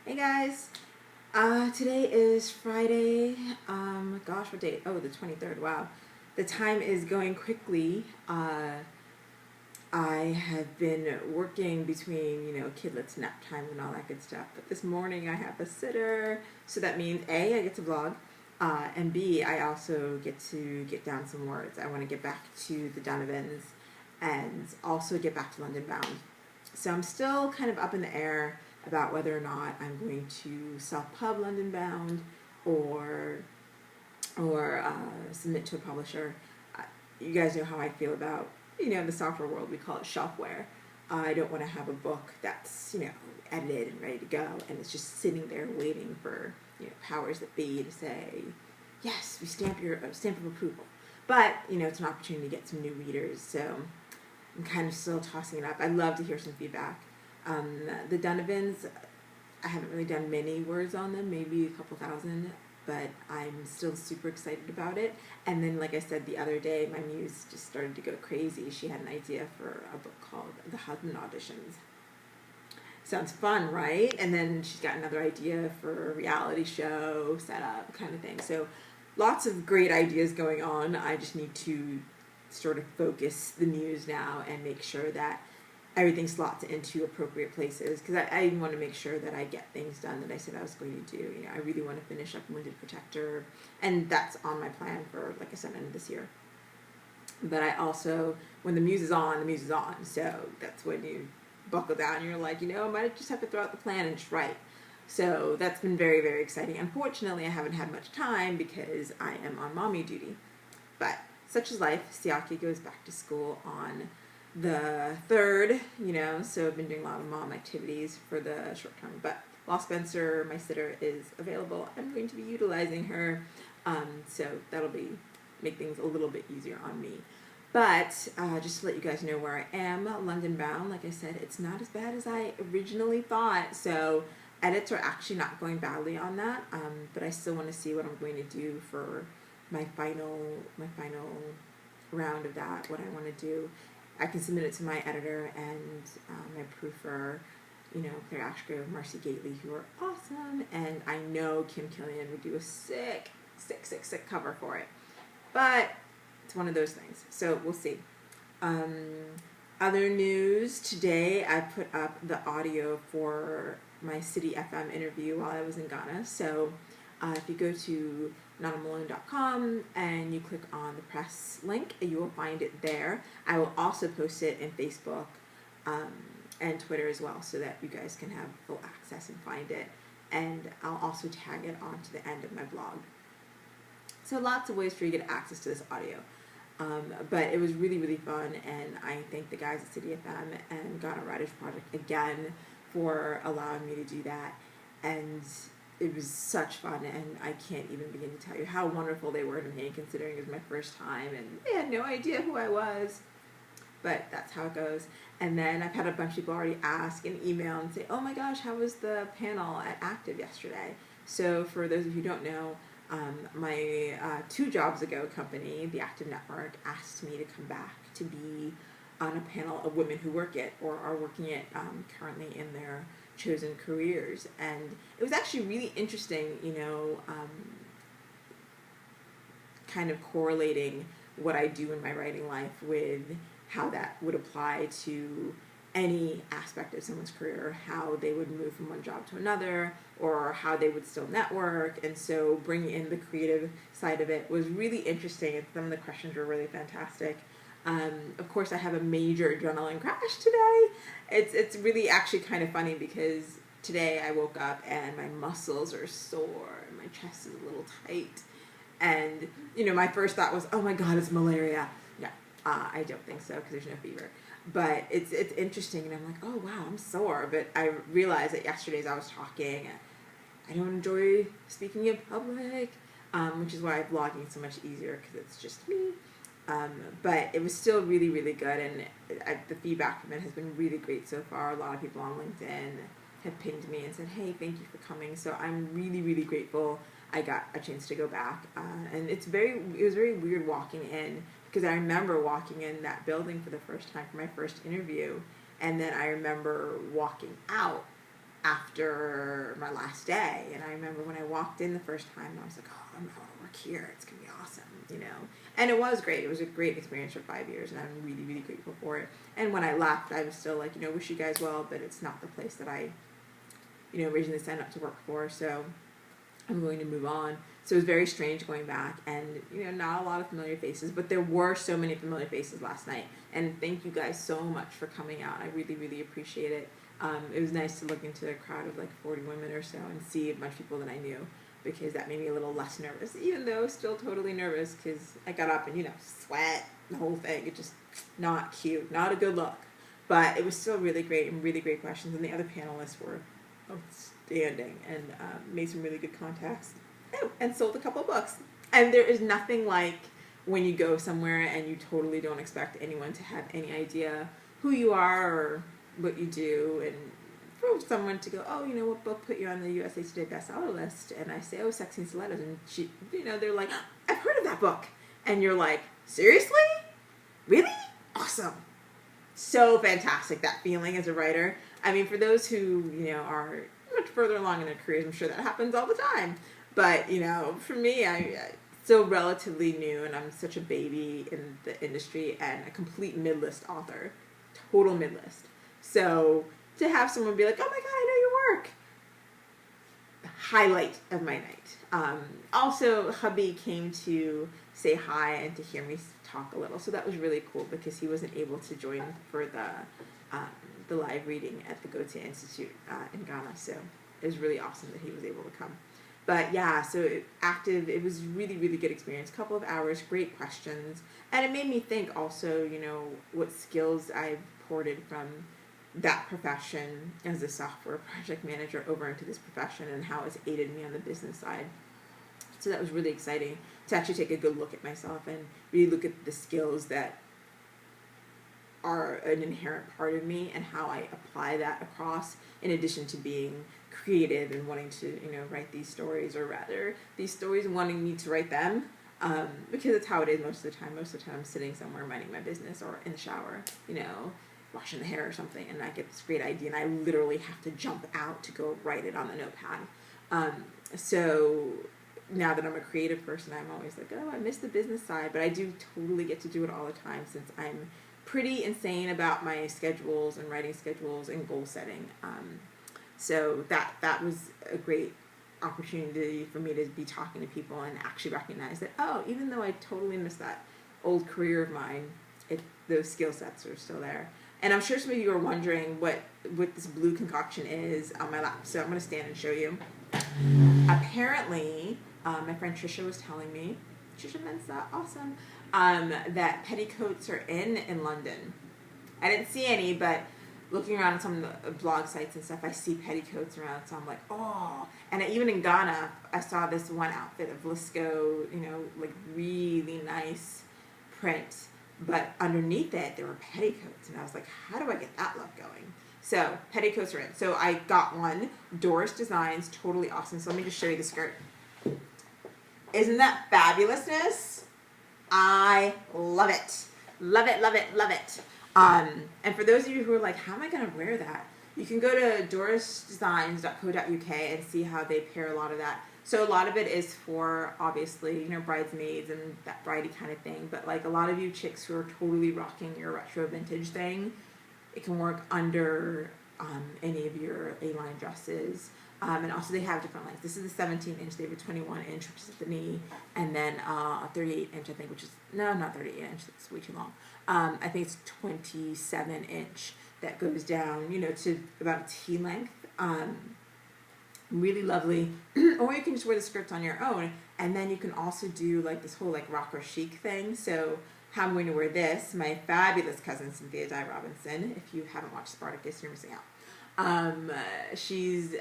Hey guys, today is Friday. Gosh, what date? Oh, the 23rd. Wow, the time is going quickly. I have been working between, kidlets, nap time, and all that good stuff. But this morning I have a sitter, so that means A, I get to vlog, and B, I also get to get down some words. I want to get back to the Donovans and also get back to London Bound. So I'm still kind of up in the air about whether or not I'm going to self-pub London Bound or submit to a publisher. You guys know how I feel about the software world. We call it shelfware. I don't want to have a book that's edited and ready to go, and it's just sitting there waiting for powers that be to say yes, we stamp your stamp of approval. But it's an opportunity to get some new readers, so I'm kind of still tossing it up. I'd love to hear some feedback. The Donovans, I haven't really done many words on them, maybe a couple thousand, but I'm still super excited about it. And then, like I said the other day, my muse just started to go crazy. She had an idea for a book called The Husband Auditions. Sounds fun, right? And then she's got another idea for a reality show setup kind of thing. So lots of great ideas going on. I just need to sort of focus the muse now and make sure that everything slots into appropriate places, because I want to make sure that I get things done that I said I was going to do. I really want to finish up Wounded Protector, and that's on my plan for, like I said, end of this year. But I also, when the muse is on, the muse is on. So that's when you buckle down and you're like, I might just have to throw out the plan and just write. So that's been very, very exciting. Unfortunately, I haven't had much time because I am on mommy duty. But such is life. Siaki goes back to school on the 3rd, so I've been doing a lot of mom activities for the short term. But while Spencer, my sitter, is available, I'm going to be utilizing her, so that'll make things a little bit easier on me. But just to let you guys know where I am, London Bound, like I said, it's not as bad as I originally thought, so edits are actually not going badly on that, but I still want to see what I'm going to do for my final round of that, what I want to do. I can submit it to my editor and my proofer, Claire Ashgrove, Marcy Gately, who are awesome, and I know Kim Killian would do a sick cover for it. But it's one of those things, so we'll see. Other news, today I put up the audio for my City FM interview while I was in Ghana, so if you go to nanamalone.com and you click on the press link, you will find it there. I will also post it in Facebook and Twitter as well, so that you guys can have full access and find it. And I'll also tag it onto the end of my blog. So lots of ways for you to get access to this audio. But it was really, really fun, and I thank the guys at City FM and Ghana Writers Project again for allowing me to do that. And it was such fun, and I can't even begin to tell you how wonderful they were to me, considering it was my first time, and they had no idea who I was. But that's how it goes. And then I've had a bunch of people already ask and email and say, oh my gosh, how was the panel at Active yesterday? So for those of you who don't know, my 2 jobs ago company, the Active Network, asked me to come back to be on a panel of women who work it or are working it currently in their chosen careers. And it was actually really interesting, kind of correlating what I do in my writing life with how that would apply to any aspect of someone's career, how they would move from one job to another, or how they would still network. And so bringing in the creative side of it was really interesting, and some of the questions were really fantastic. Of course, I have a major adrenaline crash today. It's really actually kind of funny because today I woke up and my muscles are sore and my chest is a little tight. And, my first thought was, oh my God, it's malaria. No, I don't think so, because there's no fever. But it's interesting, and I'm like, oh wow, I'm sore. But I realized that yesterday as I was talking, I don't enjoy speaking in public, which is why vlogging is so much easier, because it's just me. But it was still really, really good, and the feedback from it has been really great so far. A lot of people on LinkedIn have pinged me and said, hey, thank you for coming. So I'm really, really grateful I got a chance to go back. And it was very weird walking in, because I remember walking in that building for the first time for my first interview, and then I remember walking out after my last day. And I remember when I walked in the first time, I was like, oh, I'm going to work here. It's going to be awesome, you know. And it was great. It was a great experience for 5 years, and I'm really, really grateful for it. And when I left, I was still like, you know, wish you guys well, but it's not the place that I, you know, originally signed up to work for, so I'm going to move on. So it was very strange going back, and, you know, not a lot of familiar faces, but there were so many familiar faces last night. And thank you guys so much for coming out. I really, really appreciate it. It was nice to look into a crowd of like 40 women or so and see a bunch of people that I knew, because that made me a little less nervous, even though still totally nervous, because I got up and, you know, sweat, the whole thing. It just not cute, not a good look. But it was still really great and really great questions, and the other panelists were outstanding and made some really good contacts. Oh, and sold a couple of books. And there is nothing like when you go somewhere and you totally don't expect anyone to have any idea who you are or what you do, and for someone to go, oh, you know, what book put you on the USA Today bestseller list? And I say, oh, Sexy and Stilettos. And she, you know, they're like, I've heard of that book. And you're like, seriously? Really? Awesome. So fantastic, that feeling as a writer. I mean, for those who, you know, are much further along in their careers, I'm sure that happens all the time. But, you know, for me, I'm still relatively new, and I'm such a baby in the industry and a complete mid-list author. Total mid-list. So to have someone be like, oh my God, I know your work. Highlight of my night. Also, hubby came to say hi and to hear me talk a little. So that was really cool, because he wasn't able to join for the live reading at the Goethe Institute in Ghana. So it was really awesome that he was able to come. But yeah, so it was really, really good experience. Couple of hours, great questions. And it made me think also, you know, what skills I've ported from that profession as a software project manager over into this profession, and how it's aided me on the business side. So that was really exciting to actually take a good look at myself and really look at the skills that are an inherent part of me and how I apply that across, in addition to being creative and wanting to, you know, write these stories, or rather these stories wanting me to write them, because that's how it is most of the time. Most of the time I'm sitting somewhere minding my business or in the shower, you know, washing the hair or something, and I get this great idea and I literally have to jump out to go write it on the notepad. So now that I'm a creative person, I'm always like, oh, I miss the business side, but I do totally get to do it all the time, since I'm pretty insane about my schedules and writing schedules and goal setting. So that was a great opportunity for me to be talking to people and actually recognize that, oh, even though I totally missed that old career of mine, those skill sets are still there. And I'm sure some of you are wondering what this blue concoction is on my lap. So I'm going to stand and show you. Apparently, my friend Trisha was telling me, Trisha Mensa, awesome, that petticoats are in London. I didn't see any, but looking around on some of the blog sites and stuff, I see petticoats around, so I'm like, oh. And even in Ghana, I saw this one outfit of Lisco, you know, like really nice print, but underneath it, there were petticoats, and I was like, how do I get that look going? So, petticoats are in. So I got one, Doris Designs, totally awesome. So let me just show you the skirt. Isn't that fabulousness? I love it. Love it, love it, love it. And for those of you who are like, how am I going to wear that? You can go to dorisdesigns.co.uk and see how they pair a lot of that. So a lot of it is for, obviously, you know, bridesmaids and that bridey kind of thing. But like a lot of you chicks who are totally rocking your retro vintage thing, it can work under any of your A-line dresses. And also they have different lengths. This is the 17 inch, they have a 21 inch, which is at the knee, and then a 38 inch, I think, which is, no, not 38 inch, that's way too long. I think it's 27 inch that goes down, you know, to about a T length. Really lovely. Or you can just wear the skirts on your own, and then you can also do like this whole like rocker chic thing. So how I'm going to wear this, my fabulous cousin Cynthia Dye Robinson, if you haven't watched Spartacus, you're missing out. She's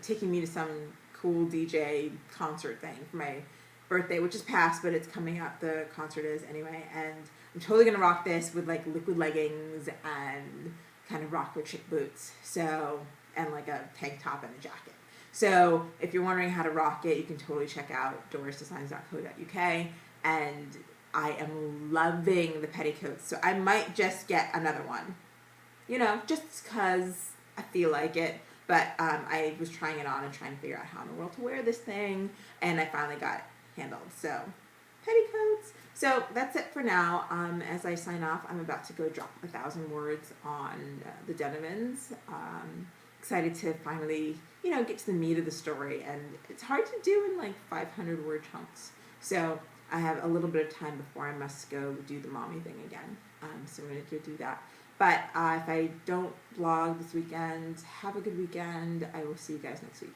taking me to some cool DJ concert thing for my birthday, which is past, but it's coming up. The concert is anyway, and I'm totally gonna rock this with like liquid leggings and kind of rocker chic boots. So, and like a tank top and a jacket. So if you're wondering how to rock it, you can totally check out dorisdesigns.co.uk. And I am loving the petticoats, so I might just get another one. You know, just because I feel like it. But I was trying it on and trying to figure out how in the world to wear this thing, and I finally got it handled. So, petticoats. So that's it for now. As I sign off, I'm about to go drop 1,000 words on the Donovans. Excited to finally, get to the meat of the story, and it's hard to do in like 500 word chunks. So I have a little bit of time before I must go do the mommy thing again. So I'm going to go do that. But if I don't vlog this weekend, have a good weekend. I will see you guys next week.